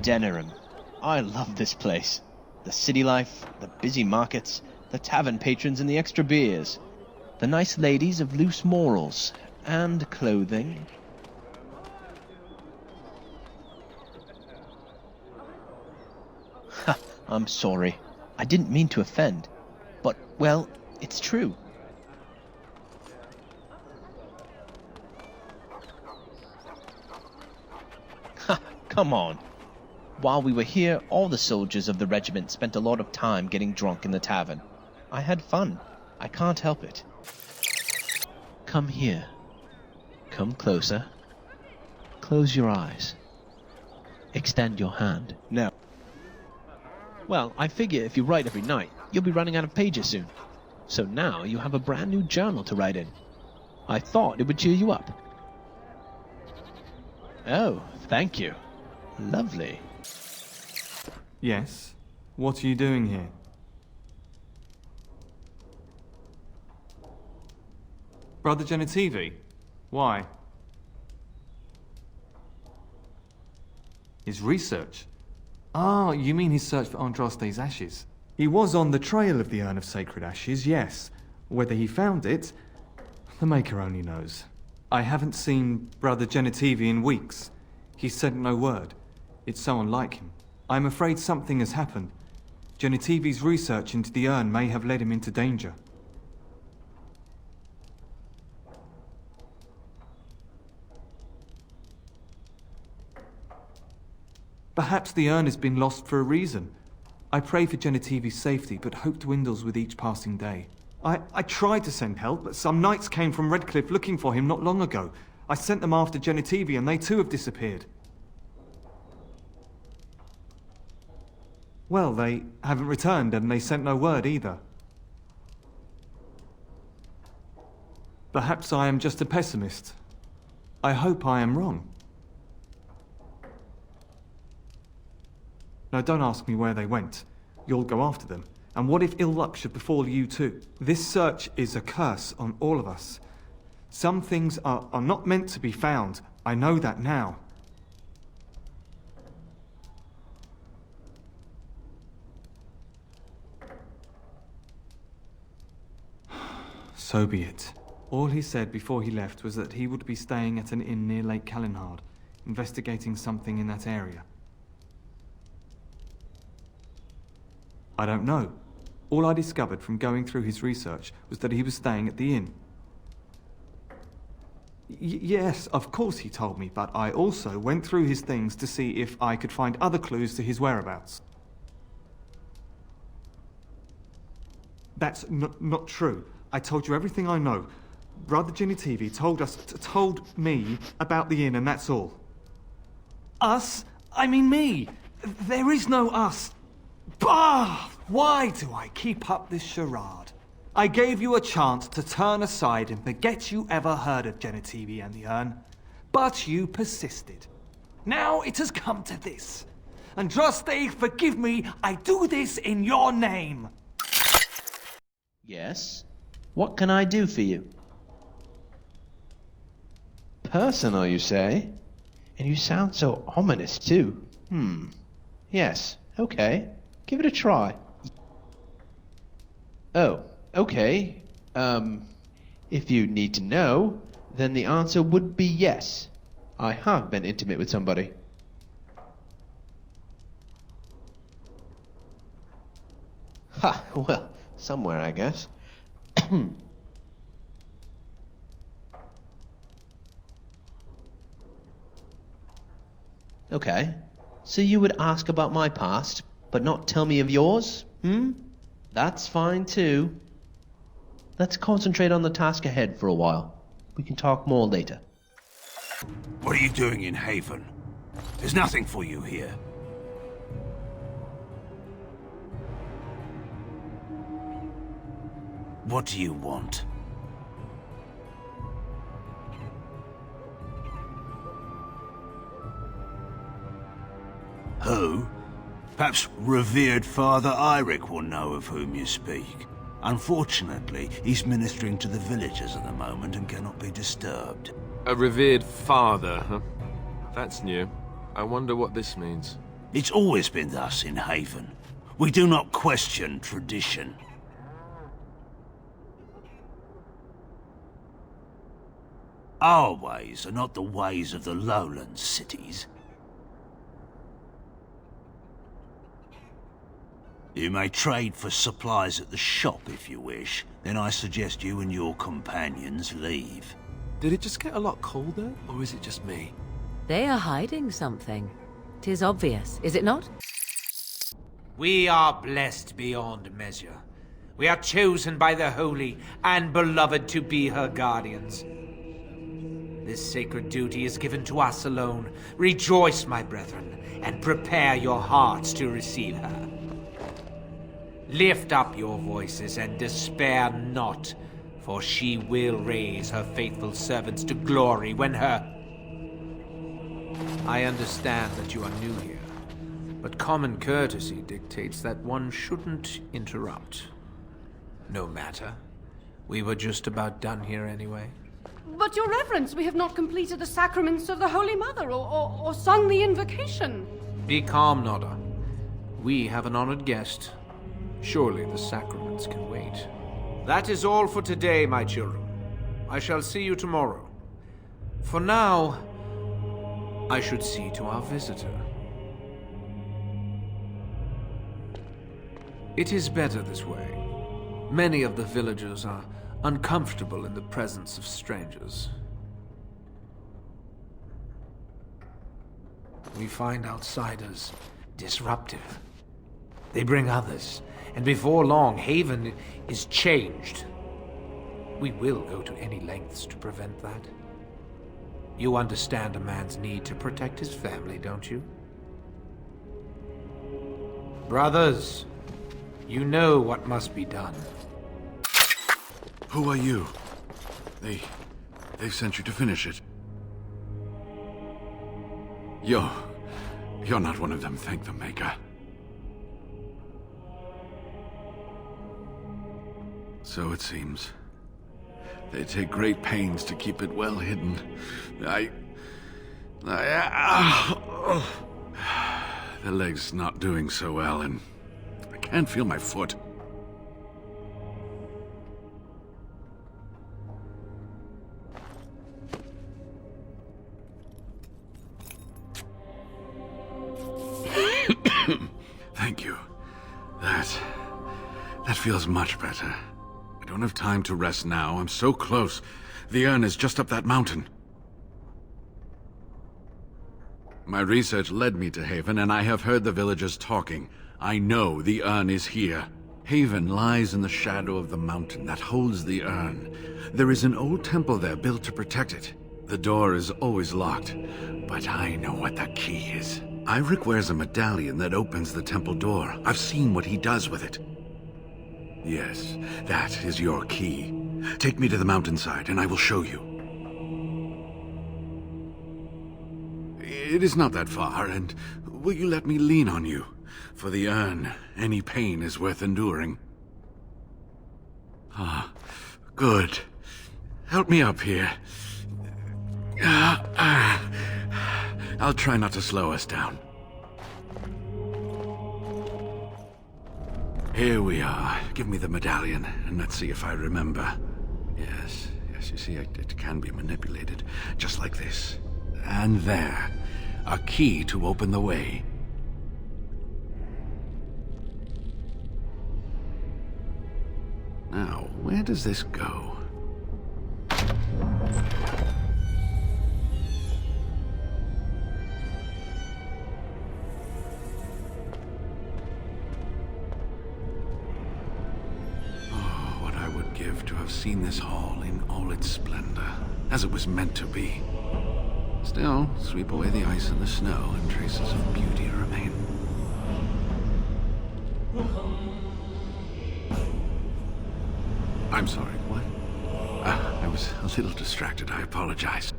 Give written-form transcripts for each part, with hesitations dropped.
Denerim. I love this place. The city life, the busy markets, the tavern patrons and the extra beers. The nice ladies of loose morals and clothing. Ha, I'm sorry. I didn't mean to offend. But, well, it's true. Ha, come on. While we were here, all the soldiers of the regiment spent a lot of time getting drunk in the tavern. I had fun. I can't help it. Come here. Come closer. Close your eyes. Extend your hand. No. Well, I figure if you write every night, you'll be running out of pages soon. So now you have a brand new journal to write in. I thought it would cheer you up. Oh, thank you. Lovely. Yes? What are you doing here? Brother Genitivi? Why? His research? Ah, you mean his search for Andraste's ashes? He was on the trail of the Urn of Sacred Ashes, yes. Whether he found it, the Maker only knows. I haven't seen Brother Genitivi in weeks. He sent no word. It's so unlike him. I'm afraid something has happened. Genitivi's research into the urn may have led him into danger. Perhaps the urn has been lost for a reason. I pray for Genitivi's safety, but hope dwindles with each passing day. I tried to send help, but some knights came from Redcliffe looking for him not long ago. I sent them after Genitivi, and they too have disappeared. Well, they haven't returned, and they sent no word either. Perhaps I am just a pessimist. I hope I am wrong. Now, don't ask me where they went. You'll go after them. And what if ill luck should befall you too? This search is a curse on all of us. Some things are not meant to be found. I know that now. So be it. All he said before he left was that he would be staying at an inn near Lake Calenhard, investigating something in that area. I don't know. All I discovered from going through his research was that he was staying at the inn. Yes, of course he told me, but I also went through his things to see if I could find other clues to his whereabouts. That's not true. I told you everything I know. Brother Genitivi told me about the inn, and that's all. Us? I mean me. There is no us. Bah! Why do I keep up this charade? I gave you a chance to turn aside and forget you ever heard of Genitivi and the urn, but you persisted. Now it has come to this. Andraste, forgive me, I do this in your name. Yes? What can I do for you? Personal, you say? And you sound so ominous, too. Yes, okay. Give it a try. Oh, okay. If you need to know, then the answer would be yes. I have been intimate with somebody. Ha, well, somewhere, I guess. Okay, so you would ask about my past, but not tell me of yours? That's fine too. Let's concentrate on the task ahead for a while. We can talk more later. What are you doing in Haven? There's nothing for you here. What do you want? Who? Perhaps revered Father Eirik will know of whom you speak. Unfortunately, he's ministering to the villagers at the moment and cannot be disturbed. A revered father, huh? That's new. I wonder what this means. It's always been thus in Haven. We do not question tradition. Our ways are not the ways of the lowland cities. You may trade for supplies at the shop if you wish. Then I suggest you and your companions leave. Did it just get a lot colder, or is it just me? They are hiding something. 'Tis obvious, is it not? We are blessed beyond measure. We are chosen by the Holy and Beloved to be her guardians. This sacred duty is given to us alone. Rejoice, my brethren, and prepare your hearts to receive her. Lift up your voices and despair not, for she will raise her faithful servants to glory when her... I understand that you are new here, but common courtesy dictates that one shouldn't interrupt. No matter. We were just about done here anyway. But, Your Reverence, we have not completed the sacraments of the Holy Mother or sung the invocation. Be calm, Nodda. We have an honored guest. Surely the sacraments can wait. That is all for today, my children. I shall see you tomorrow. For now, I should see to our visitor. It is better this way. Many of the villagers are uncomfortable in the presence of strangers. We find outsiders disruptive. They bring others, and before long, Haven is changed. We will go to any lengths to prevent that. You understand a man's need to protect his family, don't you? Brothers, you know what must be done. Who are you? They sent you to finish it. You're not one of them, thank the Maker. So it seems. They take great pains to keep it well hidden. The leg's not doing so well, and I can't feel my foot. Thank you. That feels much better. I don't have time to rest now. I'm so close. The urn is just up that mountain. My research led me to Haven, and I have heard the villagers talking. I know the urn is here. Haven lies in the shadow of the mountain that holds the urn. There is an old temple there built to protect it. The door is always locked, but I know what the key is. Iric wears a medallion that opens the temple door. I've seen what he does with it. Yes, that is your key. Take me to the mountainside, and I will show you. It is not that far, and will you let me lean on you? For the urn, any pain is worth enduring. Ah, good. Help me up here. I'll try not to slow us down. Here we are. Give me the medallion, and let's see if I remember. Yes, you see, it can be manipulated. Just like this. And there. A key to open the way. Now, where does this go? To have seen this hall in all its splendor, as it was meant to be. Still, sweep away the ice and the snow, and traces of beauty remain. I'm sorry, what? I was a little distracted, I apologize.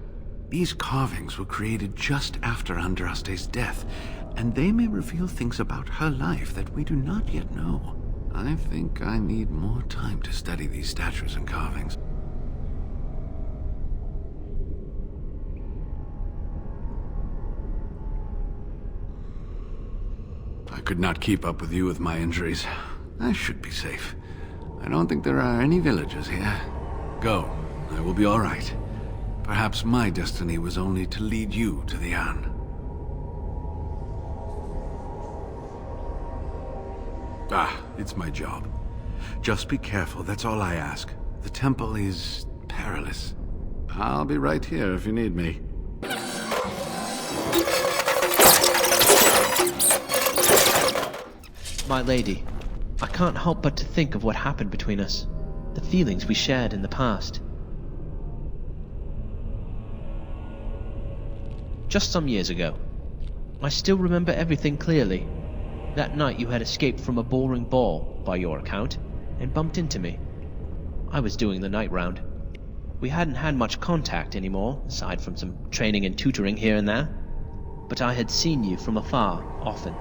These carvings were created just after Andraste's death, and they may reveal things about her life that we do not yet know. I think I need more time to study these statues and carvings. could not keep up with you with my injuries. I should be safe. I don't think there are any villagers here. Go. I will be all right. Perhaps my destiny was only to lead you to the Anne. It's my job. Just be careful, that's all I ask. The temple is perilous. I'll be right here if you need me. My lady, I can't help but to think of what happened between us. The feelings we shared in the past. Just some years ago. I still remember everything clearly. That night you had escaped from a boring ball, by your account, and bumped into me. I was doing the night round. We hadn't had much contact anymore, aside from some training and tutoring here and there. But I had seen you from afar, often.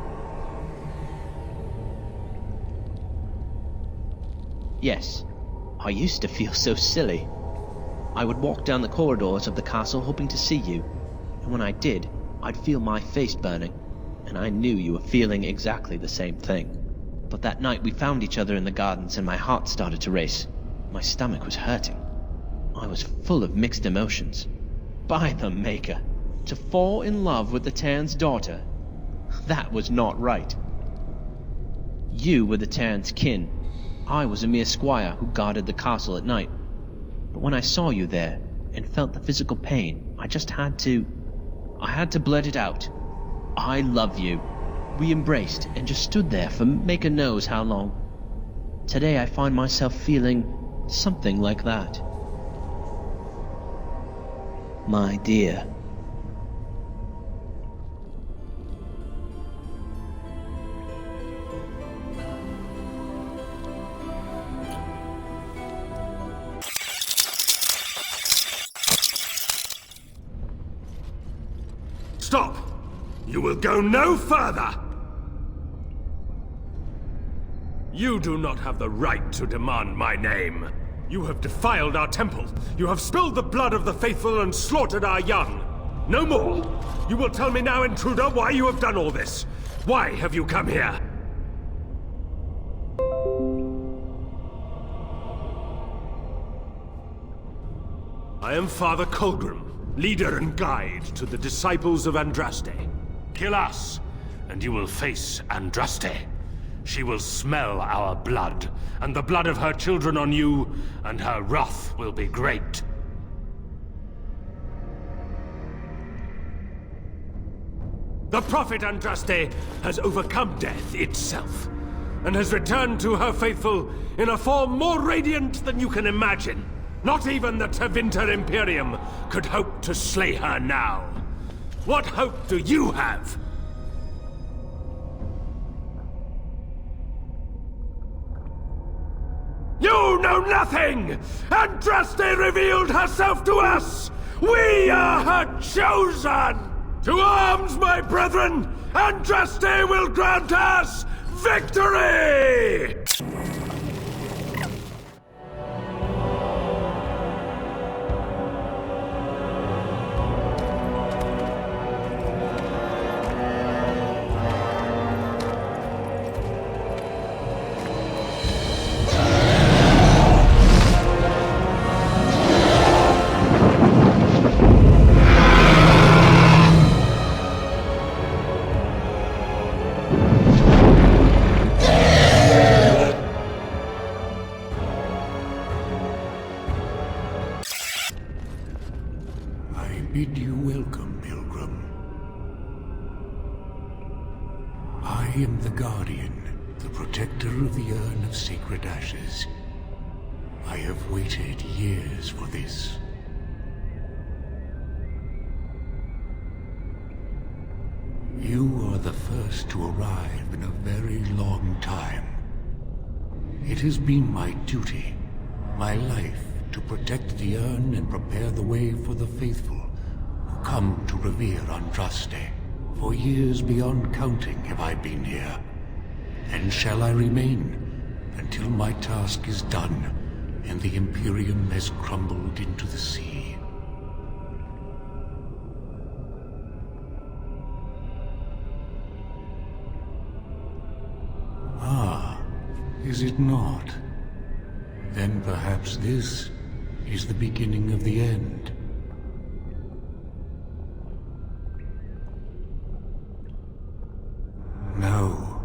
Yes, I used to feel so silly. I would walk down the corridors of the castle hoping to see you, and when I did, I'd feel my face burning, and I knew you were feeling exactly the same thing. But that night we found each other in the gardens and my heart started to race. My stomach was hurting. I was full of mixed emotions. By the Maker, to fall in love with the Terran's daughter, that was not right. You were the Terran's kin. I was a mere squire who guarded the castle at night. But when I saw you there and felt the physical pain, I had to blurt it out. I love you. We embraced and just stood there for Maker knows how long. Today I find myself feeling something like that. My dear. Stop! You will go no further! You do not have the right to demand my name. You have defiled our temple. You have spilled the blood of the faithful and slaughtered our young. No more! You will tell me now, intruder, why you have done all this. Why have you come here? I am Father Colgrim, leader and guide to the disciples of Andraste. Kill us, and you will face Andraste. She will smell our blood, and the blood of her children on you, and her wrath will be great. The prophet Andraste has overcome death itself, and has returned to her faithful in a form more radiant than you can imagine. Not even the Tevinter Imperium could hope to slay her now. What hope do you have? You know nothing! Andraste revealed herself to us! We are her chosen! To arms, my brethren! Andraste will grant us victory! Bid you welcome, Pilgrim. I am the Guardian, the protector of the Urn of Sacred Ashes. I have waited years for this. You are the first to arrive in a very long time. It has been my duty, my life, to protect the urn and prepare the way for the faithful who come to revere Andraste. For years beyond counting have I been here, and shall I remain until my task is done and the Imperium has crumbled into the sea. Is it not? Then perhaps this is the beginning of the end. No.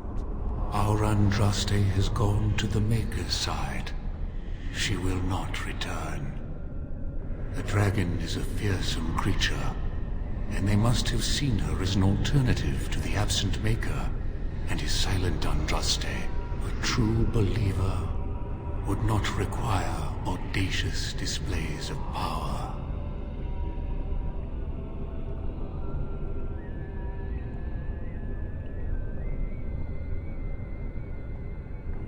Our Andraste has gone to the Maker's side. She will not return. The dragon is a fearsome creature, and they must have seen her as an alternative to the absent Maker and his silent Andraste. A true believer would not require audacious displays of power.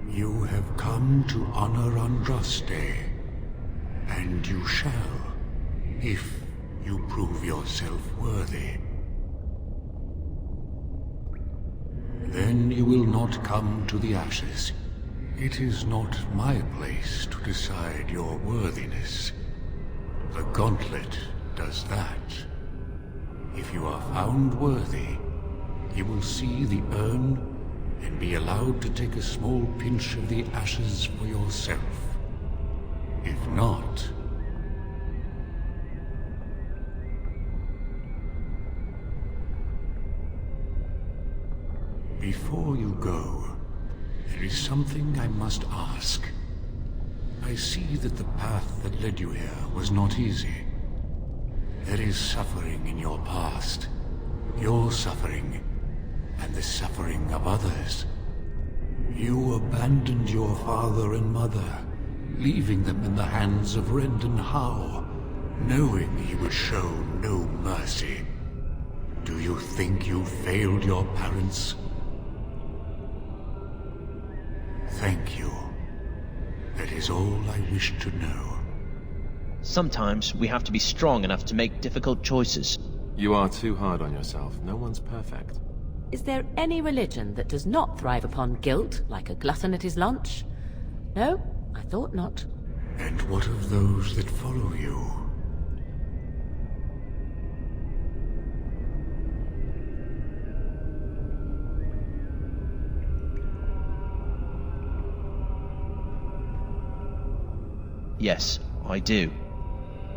You have come to honor Andraste, and you shall, if you prove yourself worthy. Then you will not come to the ashes. It is not my place to decide your worthiness. The gauntlet does that. If you are found worthy, you will see the urn and be allowed to take a small pinch of the ashes for yourself. If not... Before you go, there is something I must ask. I see that the path that led you here was not easy. There is suffering in your past. Your suffering, and the suffering of others. You abandoned your father and mother, leaving them in the hands of Rendon Howe, knowing he would show no mercy. Do you think you failed your parents? Thank you. That is all I wish to know. Sometimes we have to be strong enough to make difficult choices. You are too hard on yourself. No one's perfect. Is there any religion that does not thrive upon guilt, like a glutton at his lunch? No, I thought not. And what of those that follow you? Yes, I do.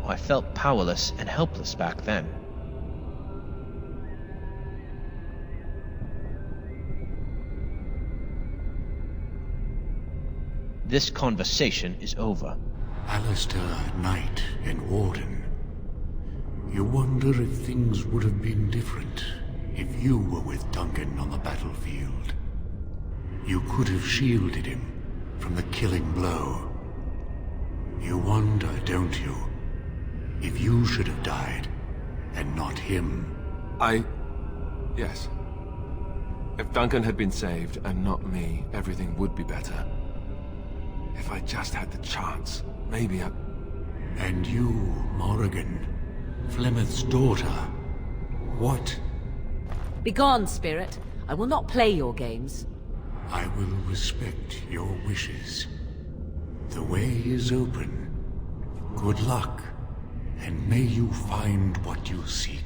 I felt powerless and helpless back then. This conversation is over. Alistair, Knight, and Warden. You wonder if things would have been different if you were with Duncan on the battlefield. You could have shielded him from the killing blow. You wonder, don't you, if you should have died and not him? Yes. If Duncan had been saved and not me, everything would be better. If I just had the chance, maybe I... And you, Morrigan, Flemeth's daughter, what? Begone, spirit. I will not play your games. I will respect your wishes. The way is open. Good luck, and may you find what you seek.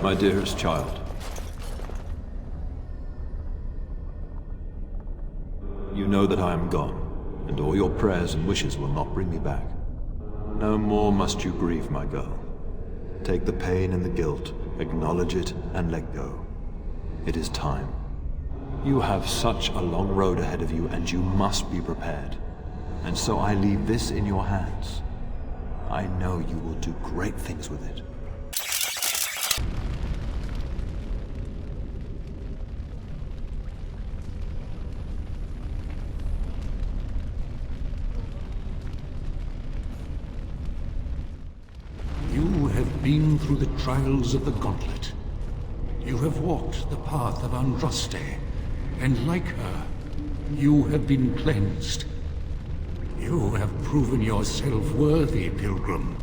My dearest child, you know that I am gone, and all your prayers and wishes will not bring me back. No more must you grieve, my girl. Take the pain and the guilt, acknowledge it, and let go. It is time. You have such a long road ahead of you, and you must be prepared. And so I leave this in your hands. I know you will do great things with it. You have been through the trials of the Gauntlet. You have walked the path of Andraste, and like her, you have been cleansed. You have proven yourself worthy, Pilgrim.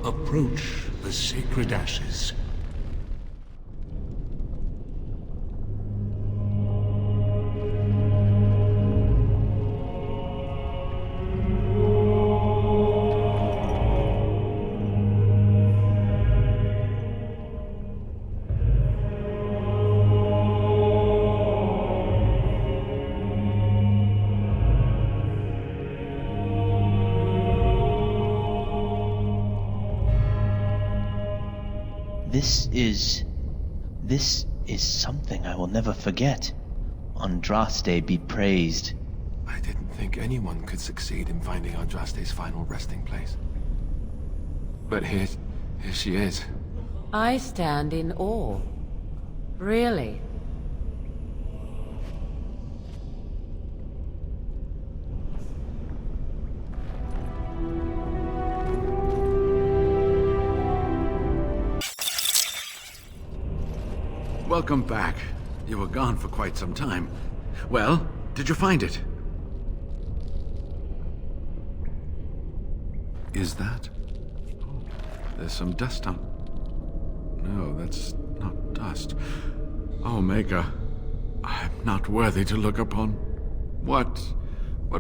Approach the sacred ashes. This is something I will never forget. Andraste be praised. I didn't think anyone could succeed in finding Andraste's final resting place. But here she is. I stand in awe. Really. Welcome back. You were gone for quite some time. Well, did you find it? Is that? Oh, there's some dust on. No, that's not dust. Oh, Maker, I'm not worthy to look upon. What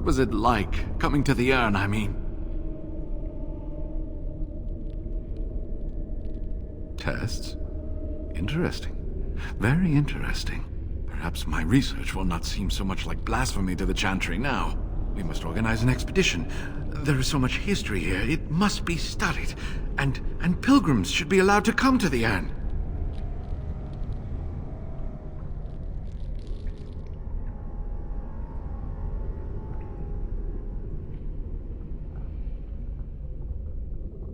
was it like, coming to the urn, I mean? Tests? Interesting. Very interesting. Perhaps my research will not seem so much like blasphemy to the Chantry now. We must organize an expedition. There is so much history here, it must be studied. And pilgrims should be allowed to come to the urn.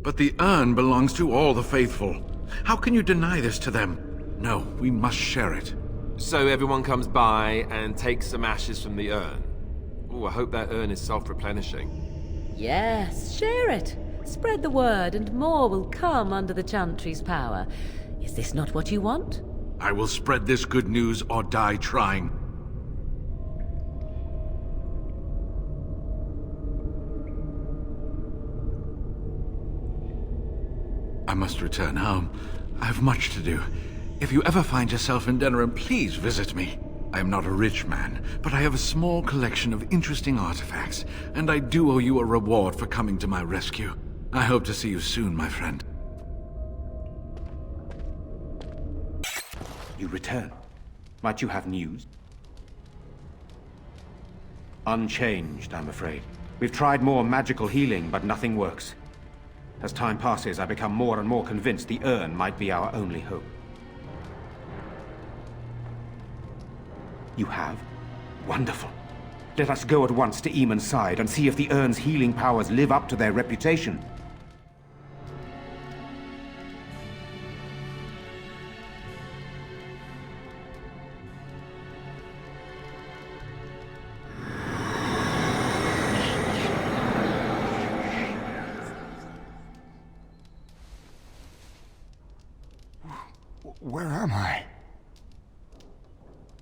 But the urn belongs to all the faithful. How can you deny this to them? No, we must share it. So everyone comes by and takes some ashes from the urn. Oh, I hope that urn is self-replenishing. Yes, share it. Spread the word and more will come under the Chantry's power. Is this not what you want? I will spread this good news or die trying. I must return home. I have much to do. If you ever find yourself in Denerim, please visit me. I am not a rich man, but I have a small collection of interesting artifacts, and I do owe you a reward for coming to my rescue. I hope to see you soon, my friend. You return. Might you have news? Unchanged, I'm afraid. We've tried more magical healing, but nothing works. As time passes, I become more and more convinced the urn might be our only hope. You have? Wonderful. Let us go at once to Eamon's side and see if the urn's healing powers live up to their reputation. Where am I?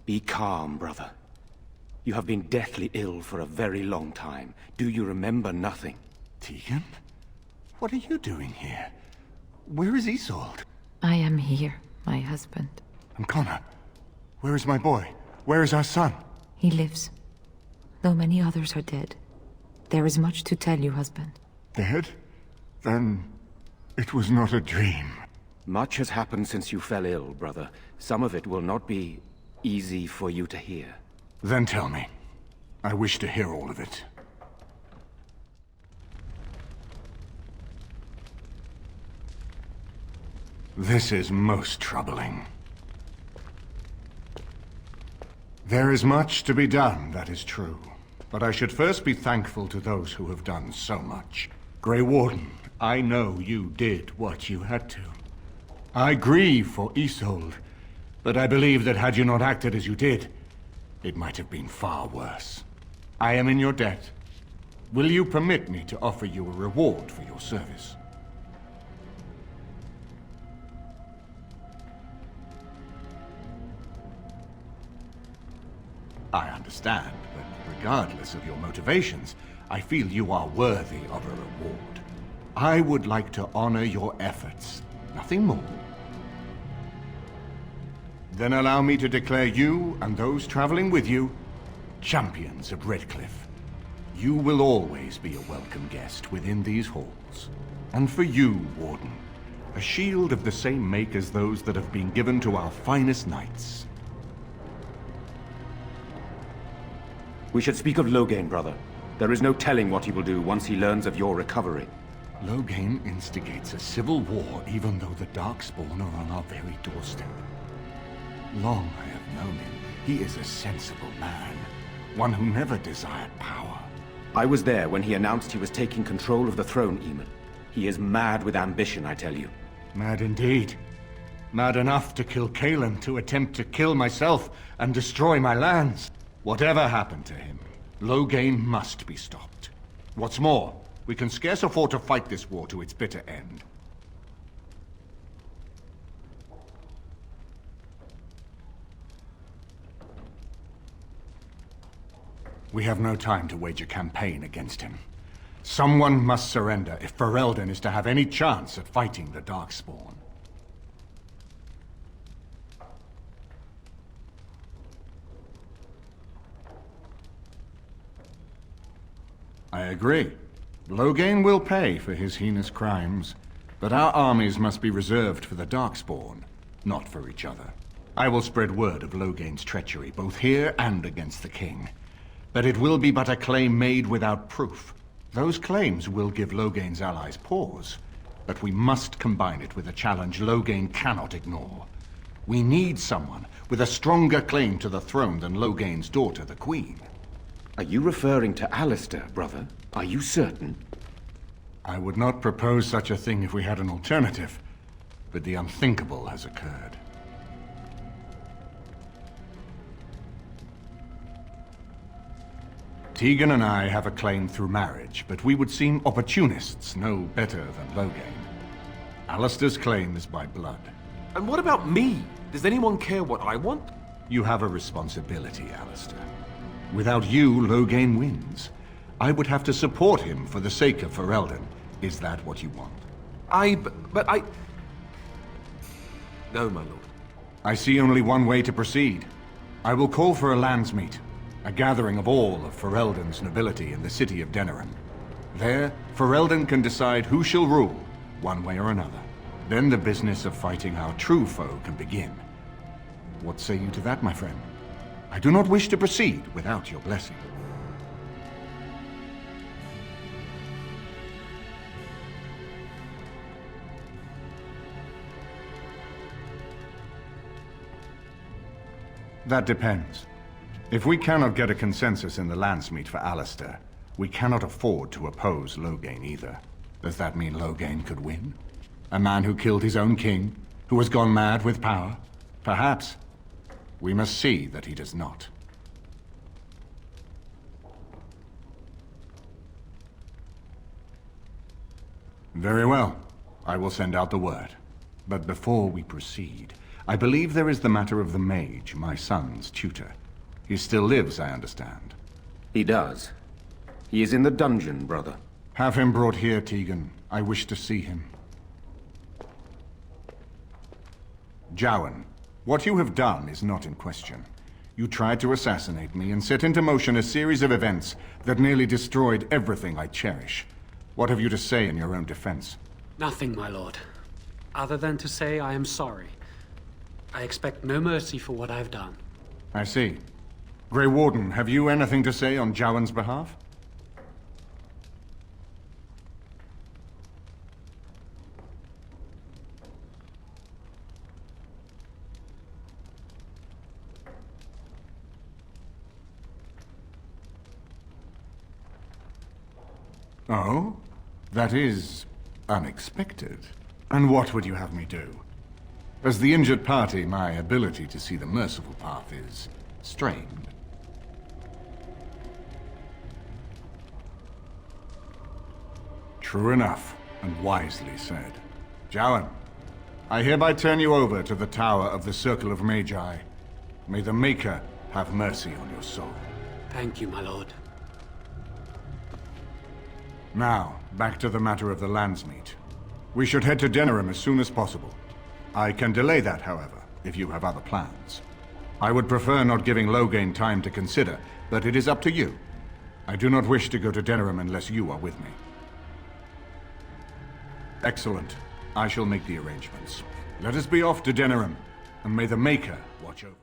Be calm, brother. You have been deathly ill for a very long time. Do you remember nothing? Tegan? What are you doing here? Where is Isolde? I am here, my husband. And Connor? Where is my boy? Where is our son? He lives, though many others are dead. There is much to tell you, husband. Dead? Then it was not a dream. Much has happened since you fell ill, brother. Some of it will not be easy for you to hear. Then tell me. I wish to hear all of it. This is most troubling. There is much to be done, that is true. But I should first be thankful to those who have done so much. Grey Warden, I know you did what you had to. I grieve for Isolde, but I believe that had you not acted as you did, it might have been far worse. I am in your debt. Will you permit me to offer you a reward for your service? I understand, but regardless of your motivations, I feel you are worthy of a reward. I would like to honor your efforts, nothing more. Then allow me to declare you and those traveling with you champions of Redcliffe. You will always be a welcome guest within these halls. And for you, Warden, a shield of the same make as those that have been given to our finest knights. We should speak of Loghain, brother. There is no telling what he will do once he learns of your recovery. Loghain instigates a civil war even though the Darkspawn are on our very doorstep. Long I have known him. He is a sensible man, one who never desired power. I was there when he announced he was taking control of the throne, Eamon. He is mad with ambition, I tell you. Mad indeed. Mad enough to kill Cailan, to attempt to kill myself and destroy my lands. Whatever happened to him, Loghain must be stopped. What's more, we can scarce afford to fight this war to its bitter end. We have no time to wage a campaign against him. Someone must surrender if Ferelden is to have any chance at fighting the Darkspawn. I agree. Loghain will pay for his heinous crimes, but our armies must be reserved for the Darkspawn, not for each other. I will spread word of Loghain's treachery, both here and against the king. But it will be but a claim made without proof. Those claims will give Loghain's allies pause, but we must combine it with a challenge Loghain cannot ignore. We need someone with a stronger claim to the throne than Loghain's daughter, the Queen. Are you referring to Alistair, brother? Are you certain? I would not propose such a thing if we had an alternative, but the unthinkable has occurred. Tegan and I have a claim through marriage, but we would seem opportunists no better than Loghain. Alistair's claim is by blood. And what about me? Does anyone care what I want? You have a responsibility, Alistair. Without you, Loghain wins. I would have to support him for the sake of Ferelden. Is that what you want? But I... No, my lord. I see only one way to proceed. I will call for a landsmeet. A gathering of all of Ferelden's nobility in the city of Denerim. There, Ferelden can decide who shall rule, one way or another. Then the business of fighting our true foe can begin. What say you to that, my friend? I do not wish to proceed without your blessing. That depends. If we cannot get a consensus in the landsmeet for Alistair, we cannot afford to oppose Loghain either. Does that mean Loghain could win? A man who killed his own king, who has gone mad with power? Perhaps. We must see that he does not. Very well. I will send out the word. But before we proceed, I believe there is the matter of the mage, my son's tutor. He still lives, I understand. He does. He is in the dungeon, brother. Have him brought here, Tegan. I wish to see him. Jowan, what you have done is not in question. You tried to assassinate me and set into motion a series of events that nearly destroyed everything I cherish. What have you to say in your own defense? Nothing, my lord. Other than to say I am sorry. I expect no mercy for what I've done. I see. Grey Warden, have you anything to say on Jowan's behalf? Oh? That is unexpected. And what would you have me do? As the injured party, my ability to see the merciful path is strained. True enough, and wisely said. Jowan, I hereby turn you over to the Tower of the Circle of Magi. May the Maker have mercy on your soul. Thank you, my lord. Now, back to the matter of the landsmeet. We should head to Denerim as soon as possible. I can delay that, however, if you have other plans. I would prefer not giving Loghain time to consider, but it is up to you. I do not wish to go to Denerim unless you are with me. Excellent. I shall make the arrangements. Let us be off to Denerim, and may the Maker watch over.